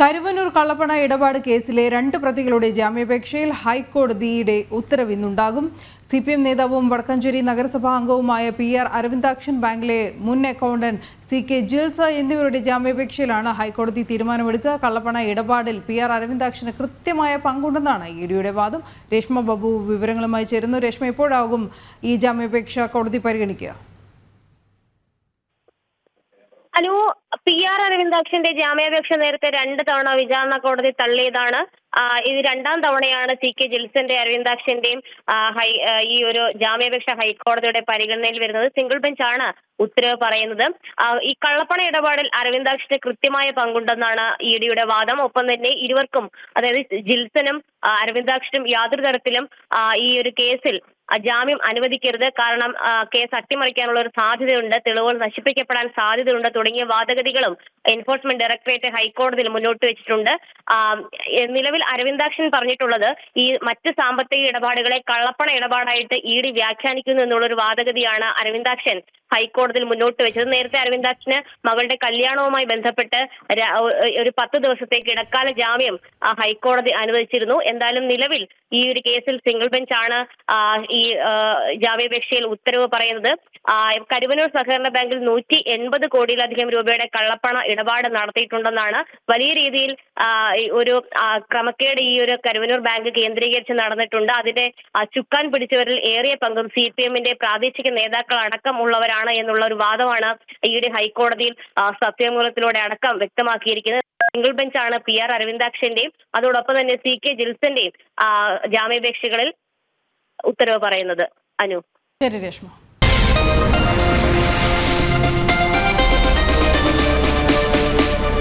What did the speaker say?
കരുവന്നൂർ കള്ളപ്പണ ഇടപാട് കേസിലെ 2 പ്രതികളുടെ ജാമ്യാപേക്ഷയിൽ ഹൈക്കോടതിയുടെ ഉത്തരവ് ഇന്നുണ്ടാകും. CPM നേതാവും വടക്കഞ്ചേരി നഗരസഭാ അംഗവുമായ PR അരവിന്ദാക്ഷൻ, ബാങ്കിലെ മുൻ അക്കൗണ്ടന്റ് CK ജിൽസ് എന്നിവരുടെ ജാമ്യാപേക്ഷയിലാണ് ഹൈക്കോടതി തീരുമാനമെടുക്കുക. കള്ളപ്പണ ഇടപാടിൽ PR അരവിന്ദാക്ഷന് കൃത്യമായ പങ്കുണ്ടെന്നാണ് EDയുടെ വാദം. രേഷ്മ ബാബു വിവരങ്ങളുമായി ചേരുന്നു. രേഷ്മ, എപ്പോഴാകും ഈ ജാമ്യാപേക്ഷ കോടതി പരിഗണിക്കുക? PR അരവിന്ദാക്ഷന്റെ ജാമ്യാപേക്ഷ നേരത്തെ 2 തവണ വിചാരണ കോടതി തള്ളിയതാണ്. ഇത് 2ാം തവണയാണ് CK ജിൽസന്റെ അരവിന്ദാക്ഷന്റെയും ഈ ഒരു ജാമ്യാപേക്ഷ ഹൈക്കോടതിയുടെ പരിഗണനയിൽ വരുന്നത്. സിംഗിൾ ബെഞ്ചാണ് ഉത്തരവ് പറയുന്നത്. ഈ കള്ളപ്പണ ഇടപാടിൽ അരവിന്ദാക്ഷന് കൃത്യമായ പങ്കുണ്ടെന്നാണ് EDയുടെ വാദം. ഒപ്പം തന്നെ ഇരുവർക്കും, അതായത് ജിൽസനും അരവിന്ദാക്ഷനും യാതൊരു തരത്തിലും ഈ ഒരു കേസിൽ ജാമ്യം അനുവദിക്കരുത്, കാരണം കേസ് അട്ടിമറിക്കാനുള്ള ഒരു സാധ്യതയുണ്ട്, തെളിവുകൾ നശിപ്പിക്കപ്പെടാൻ സാധ്യതയുണ്ട് തുടങ്ങിയ വാദഗതികളും എൻഫോഴ്സ്മെന്റ് ഡയറക്ടറേറ്റ് ഹൈക്കോടതിയിൽ മുന്നോട്ട് വെച്ചിട്ടുണ്ട്. നിലവിൽ അരവിന്ദാക്ഷൻ പറഞ്ഞിട്ടുള്ളത് ഈ മറ്റ് സാമ്പത്തിക ഇടപാടുകളെ കള്ളപ്പണ ഇടപാടായിട്ട് ED വ്യാഖ്യാനിക്കുന്നു എന്നുള്ളൊരു വാദഗതിയാണ് അരവിന്ദാക്ഷൻ ഹൈക്കോടതിയിൽ മുന്നോട്ട് വെച്ചത്. നേരത്തെ അരവിന്ദാക്ഷന് മകളുടെ കല്യാണവുമായി ബന്ധപ്പെട്ട് ഒരു 10 ദിവസത്തേക്ക് ഇടക്കാല ജാമ്യം ഹൈക്കോടതി അനുവദിച്ചിരുന്നു. എന്തായാലും നിലവിൽ ഈ ഒരു കേസിൽ സിംഗിൾ ബെഞ്ചാണ് ഈ ജാമ്യാപേക്ഷയിൽ ഉത്തരവ് പറയുന്നത്. കരുവന്നൂർ സഹകരണ ബാങ്കിൽ 180 കോടിയിലധികം രൂപയുടെ കള്ളപ്പണ ഇടപാട് നടത്തിയിട്ടുണ്ടെന്നാണ്. വലിയ രീതിയിൽ ഒരു ക്രമക്കേട് ഈ ഒരു കരുവന്നൂർ ബാങ്ക് കേന്ദ്രീകരിച്ച് നടന്നിട്ടുണ്ട്. അതിന്റെ ചുക്കാൻ പിടിച്ചവരിൽ ഏറിയ പങ്കും CPMന്റെ പ്രാദേശിക നേതാക്കൾ അടക്കം ഉള്ളവരാണ് എന്നുള്ള ഒരു വാദമാണ് ED ഹൈക്കോടതിയിൽ സത്യാഗ്രഹത്തിലൂടെ അടക്കം വ്യക്തമാക്കിയിരിക്കുന്നത്. സിംഗിൾ ബെഞ്ചാണ് PR അരവിന്ദാക്ഷന്റെയും അതോടൊപ്പം തന്നെ CK ജിൽസന്റെയും ജാമ്യാപേക്ഷകളിൽ ഉത്തരവ് പറയുന്നത്. അനു. ശരി രേഷ്മ.